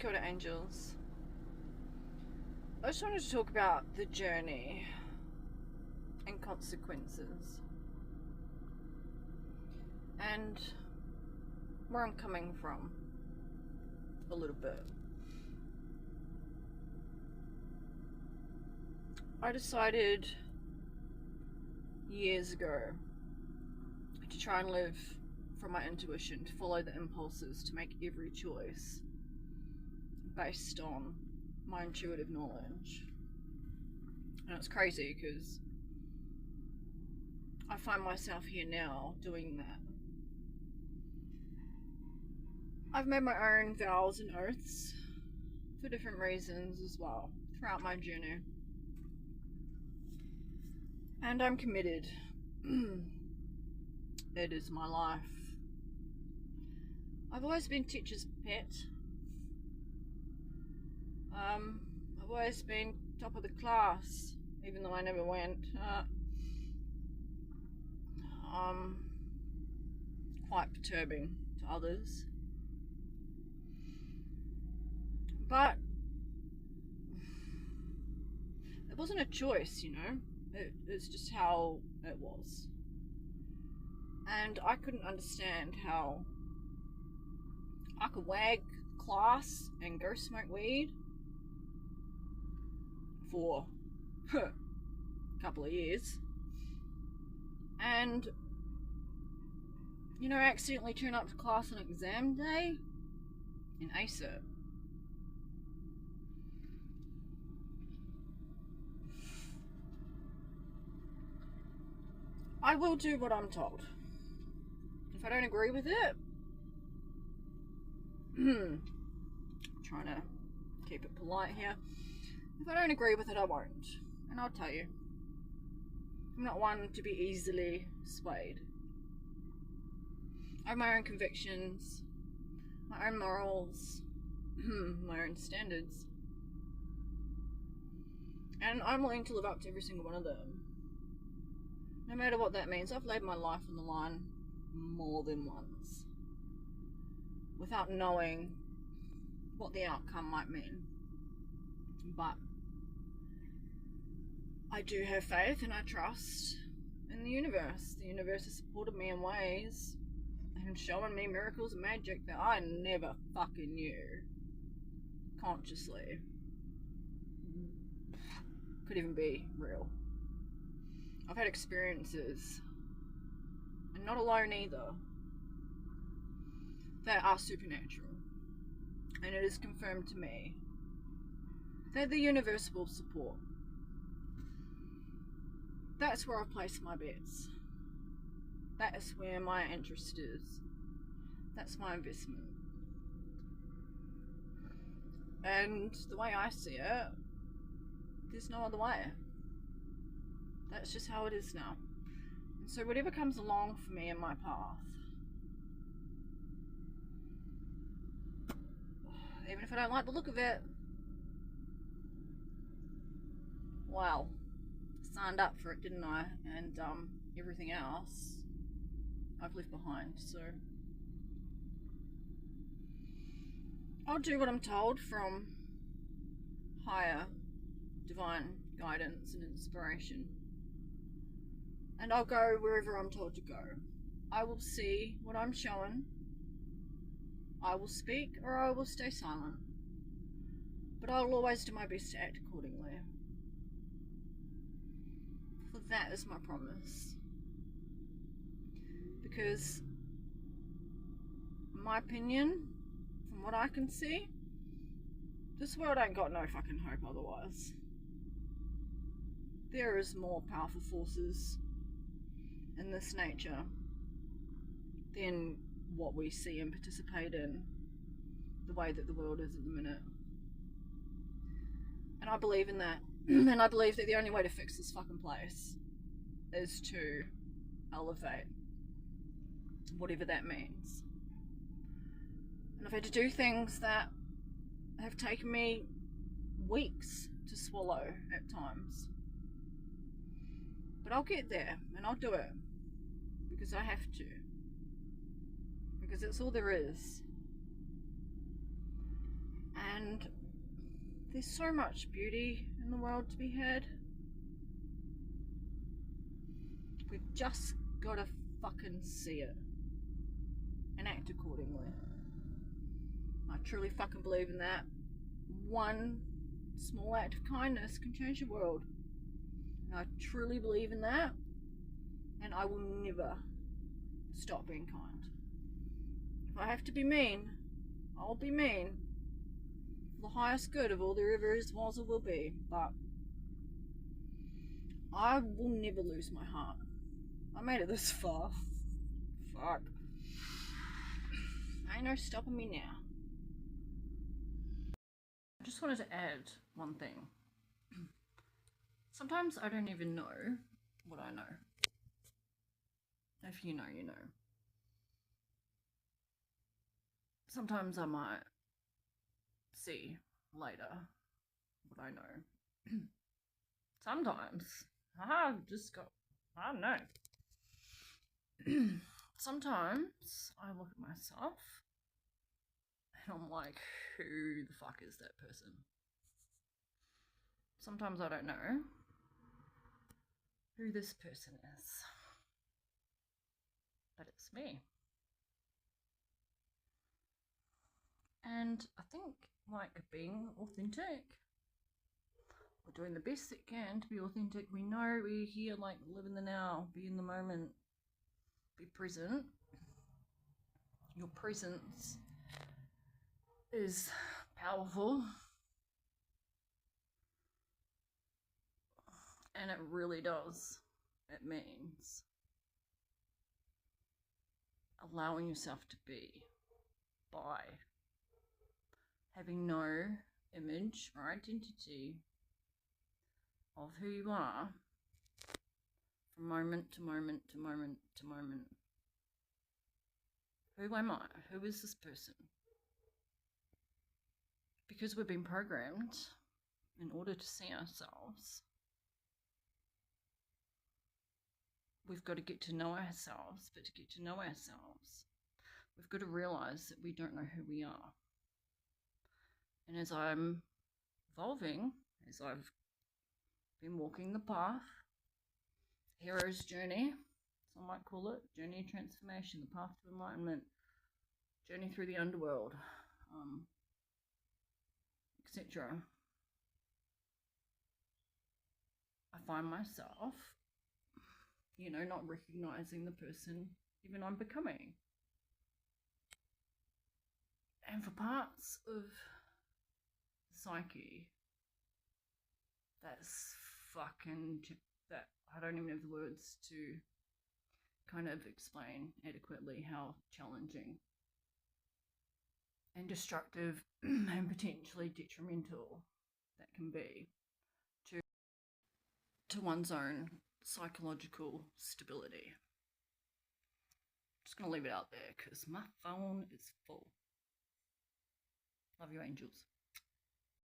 Kia ora, angels. I just wanted to talk about the journey and consequences and where I'm coming from a little bit. I decided years ago to try and live from my intuition, to follow the impulses, to make every choice based on my intuitive knowledge. And it's crazy because I find myself here now doing that. I've made my own vows and oaths for different reasons as well throughout my journey. And I'm committed. It is my life. I've always been teacher's pet. I've always been top of the class, even though I never went. Quite perturbing to others. But it wasn't a choice, you know. It's just how it was. And I couldn't understand how I could wag class and go smoke weed for a couple of years and, you know, accidentally turn up to class on exam day in ACET. I will do what I'm told. If I don't agree with it, trying to keep it polite here. If I don't agree with it, I won't. And I'll tell you. I'm not one to be easily swayed. I have my own convictions, my own morals, my own standards. And I'm willing to live up to every single one of them. No matter what that means. I've laid my life on the line more than once without knowing what the outcome might mean. But I do have faith and I trust in the universe. The universe has supported me in ways and shown me miracles and magic that I never fucking knew consciously could even be real. I've had experiences, and not alone either, that are supernatural. And it is confirmed to me that the universe will support. That's where I've placed my bets. That is where my interest is. That's my investment. And the way I see it, there's no other way. That's just how it is now. And so whatever comes along for me in my path, even if I don't like the look of it, well, signed up for it, didn't I? And everything else I've left behind. So I'll do what I'm told from higher divine guidance and inspiration. And I'll go wherever I'm told to go. I will see what I'm shown. I will speak or I will stay silent. But I will always do my best to act accordingly. For that is my promise. Because, in my opinion, from what I can see, this world ain't got no fucking hope otherwise. There is more powerful forces in this nature than what we see and participate in, the way that the world is at the minute. And I believe in that. And I believe that the only way to fix this fucking place is to elevate, whatever that means. And I've had to do things that have taken me weeks to swallow at times. But I'll get there, and I'll do it. Because I have to. Because it's all there is. And And there's so much beauty in the world to be had. We've just gotta fucking see it and act accordingly. I truly fucking believe in that. One small act of kindness can change the world. And I truly believe in that. And I will never stop being kind. If I have to be mean, I'll be mean. For the highest good of all there ever is, was, or will be. But I will never lose my heart. I made it this far. Fuck. Ain't no stopping me now. I just wanted to add one thing. Sometimes I don't even know what I know. If you know, you know. Sometimes I might see later what I know. Sometimes I've just got, I don't know. Sometimes I look at myself and I'm like, who the fuck is that person? Sometimes I don't know who this person is, but it's me. And I think, like, being authentic, we're doing the best it can to be authentic. We know we're here, like, live in the now, be in the moment, be present. Your presence is powerful, and it really does. It means allowing yourself to be by having no image or identity of who you are from moment to moment to moment to moment. Who am I? Who is this person? Because we've been programmed in order to see ourselves, we've got to get to know ourselves, but to get to know ourselves, we've got to realize that we don't know who we are. And as I'm evolving, as I've been walking the path, hero's journey, some might call it, journey of transformation, the path to enlightenment, journey through the underworld, etc. I find myself, not recognizing the person even I'm becoming. And for parts of psyche, that's that I don't even have the words to kind of explain adequately how challenging and destructive and potentially detrimental that can be to one's own psychological stability. Just gonna leave it out there because my phone is full. Love you, angels.